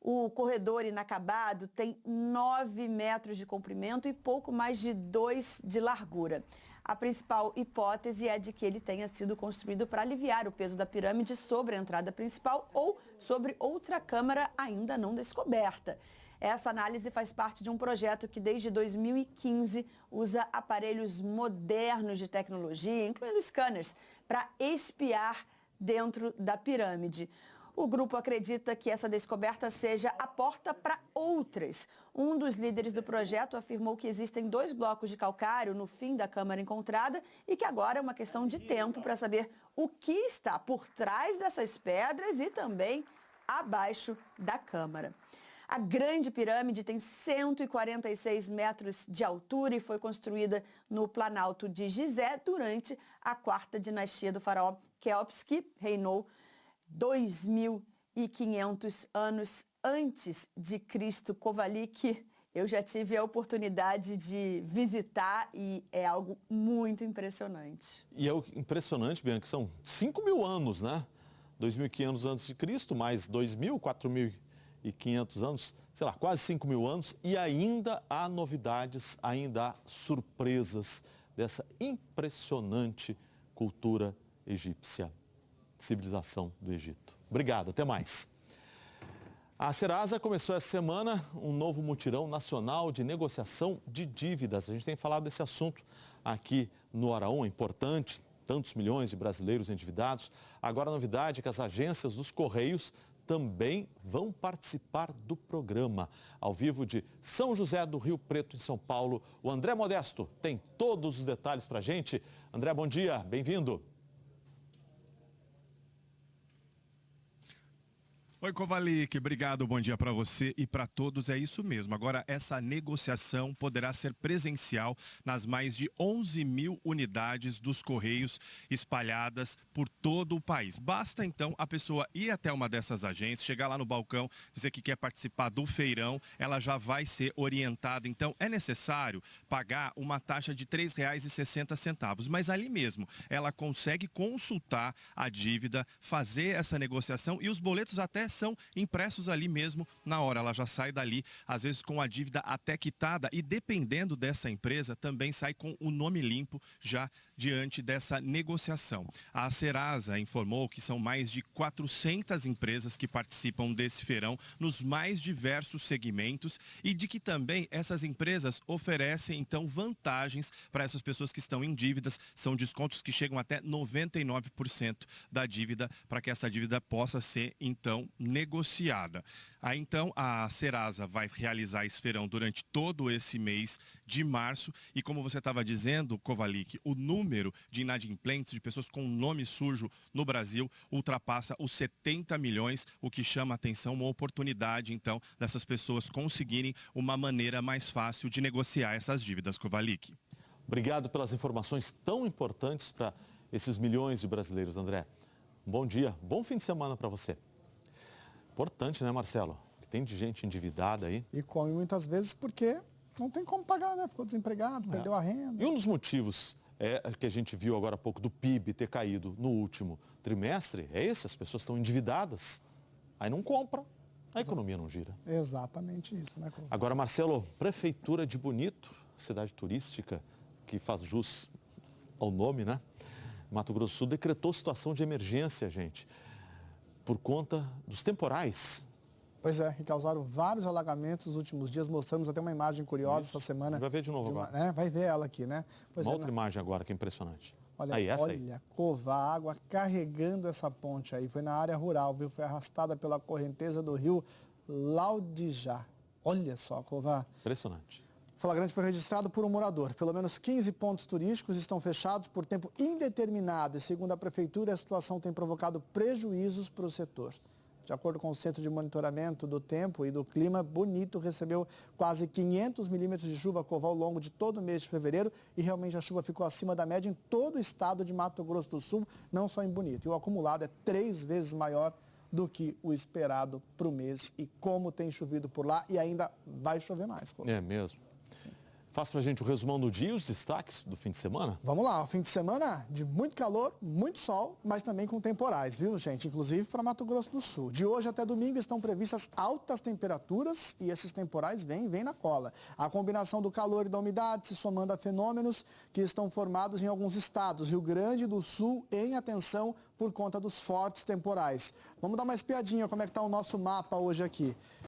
O corredor inacabado tem 9 metros de comprimento e pouco mais de 2 de largura. A principal hipótese é de que ele tenha sido construído para aliviar o peso da pirâmide sobre a entrada principal ou sobre outra câmara ainda não descoberta. Essa análise faz parte de um projeto que desde 2015 usa aparelhos modernos de tecnologia, incluindo scanners, para espiar dentro da pirâmide. O grupo acredita que essa descoberta seja a porta para outras. Um dos líderes do projeto afirmou que existem 2 blocos de calcário no fim da câmara encontrada e que agora é uma questão de tempo para saber o que está por trás dessas pedras e também abaixo da câmara. A Grande Pirâmide tem 146 metros de altura e foi construída no Planalto de Gizé durante a 4ª dinastia do faraó Quéops, que reinou 2.500 anos antes de Cristo. Kovalik, eu já tive a oportunidade de visitar e é algo muito impressionante. E é impressionante, Bianca, que são 5.000 anos, né? 2.500 antes de Cristo, mais 2.000, 4.500 anos, sei lá, quase 5.000 anos, e ainda há novidades, ainda há surpresas dessa impressionante cultura egípcia, civilização do Egito. Obrigado, até mais. A Serasa começou essa semana um novo mutirão nacional de negociação de dívidas. A gente tem falado desse assunto aqui no Hora 1, é importante, tantos milhões de brasileiros endividados. Agora a novidade é que as agências dos Correios também vão participar do programa. Ao vivo de São José do Rio Preto, em São Paulo, o André Modesto tem todos os detalhes para a gente. André, bom dia, bem-vindo. Oi, Kovalik, obrigado, bom dia para você e para todos. É isso mesmo, agora essa negociação poderá ser presencial nas mais de 11.000 unidades dos Correios espalhadas por todo o país. Basta então a pessoa ir até uma dessas agências, chegar lá no balcão, dizer que quer participar do feirão, ela já vai ser orientada. Então é necessário pagar uma taxa de R$ 3,60, mas ali mesmo ela consegue consultar a dívida, fazer essa negociação e os boletos até são impressos ali mesmo na hora. Ela já sai dali, às vezes com a dívida até quitada e dependendo dessa empresa, também sai com o nome limpo já diante dessa negociação. A Serasa informou que são mais de 400 empresas que participam desse feirão nos mais diversos segmentos e de que também essas empresas oferecem então vantagens para essas pessoas que estão em dívidas. São descontos que chegam até 99% da dívida para que essa dívida possa ser então negociada. Aí então a Serasa vai realizar esse feirão durante todo esse mês de março e como você estava dizendo, Kovalik, o número de inadimplentes, de pessoas com nome sujo no Brasil ultrapassa os 70 milhões, o que chama a atenção, uma oportunidade então dessas pessoas conseguirem uma maneira mais fácil de negociar essas dívidas, Kovalik. Obrigado pelas informações tão importantes para esses milhões de brasileiros, André. Bom dia, bom fim de semana para você. Importante, né, Marcelo? Que tem de gente endividada aí. E come muitas vezes porque não tem como pagar, né? Ficou desempregado, perdeu a renda. E um dos motivos que a gente viu agora há pouco do PIB ter caído no último trimestre é esse, as pessoas estão endividadas, aí não compram, a economia não gira. Exatamente isso, né? Agora, Marcelo, Prefeitura de Bonito, cidade turística que faz jus ao nome, né? Mato Grosso do Sul decretou situação de emergência, gente, por conta dos temporais. Pois é, que causaram vários alagamentos nos últimos dias. Mostramos até uma imagem curiosa essa semana. Vai ver de novo agora. Né? Vai ver ela aqui, né? Pois uma outra imagem agora que é impressionante. Olha, aí, essa aí. Cova, a água carregando essa ponte aí. Foi na área rural, viu? Foi arrastada pela correnteza do rio Laudijá. Olha só, Cova. Impressionante. O flagrante foi registrado por um morador. Pelo menos 15 pontos turísticos estão fechados por tempo indeterminado e, segundo a Prefeitura, a situação tem provocado prejuízos para o setor. De acordo com o Centro de Monitoramento do Tempo e do Clima, Bonito recebeu quase 500 milímetros de chuva ao longo de todo o mês de fevereiro e realmente a chuva ficou acima da média em todo o estado de Mato Grosso do Sul, não só em Bonito. E o acumulado é 3 vezes maior do que o esperado para o mês e como tem chovido por lá e ainda vai chover mais. É mesmo? Sim. Faz pra gente o resumão do dia e os destaques do fim de semana? Vamos lá, o fim de semana de muito calor, muito sol, mas também com temporais, viu, gente? Inclusive para Mato Grosso do Sul. De hoje até domingo estão previstas altas temperaturas e esses temporais vêm na cola. A combinação do calor e da umidade se somando a fenômenos que estão formados em alguns estados. Rio Grande do Sul em atenção por conta dos fortes temporais. Vamos dar uma espiadinha como é que está o nosso mapa hoje aqui.